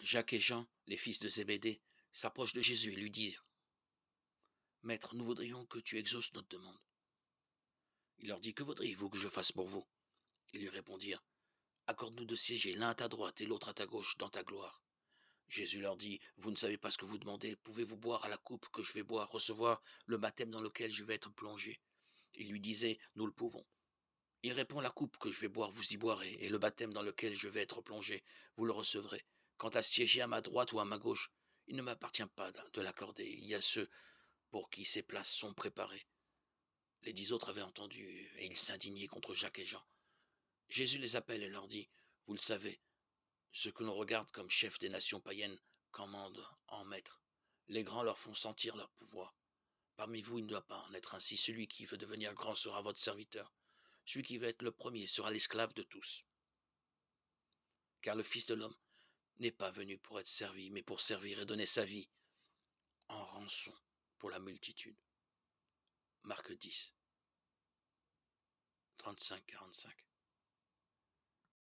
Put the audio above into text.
Jacques et Jean, les fils de Zébédée, s'approchent de Jésus et lui disent: Maître, nous voudrions que tu exauces notre demande. Il leur dit: Que voudriez-vous que je fasse pour vous? Ils lui répondirent: Accorde-nous de siéger l'un à ta droite et l'autre à ta gauche dans ta gloire. Jésus leur dit: Vous ne savez pas ce que vous demandez. Pouvez-vous boire à la coupe que je vais boire, recevoir le baptême dans lequel je vais être plongé? Ils lui disaient: Nous le pouvons. Il répond: La coupe que je vais boire, vous y boirez, et le baptême dans lequel je vais être plongé, vous le recevrez. Quant à siéger à ma droite ou à ma gauche, il ne m'appartient pas de l'accorder. Il y a ceux pour qui ces places sont préparées. Les 10 autres avaient entendu, et ils s'indignaient contre Jacques et Jean. Jésus les appelle et leur dit: Vous le savez, ceux que l'on regarde comme chefs des nations païennes commandent en maître. Les grands leur font sentir leur pouvoir. Parmi vous, il ne doit pas en être ainsi. Celui qui veut devenir grand sera votre serviteur. Celui qui veut être le premier sera l'esclave de tous. Car le Fils de l'homme n'est pas venu pour être servi, mais pour servir et donner sa vie en rançon pour la multitude. Marc 10, 35-45.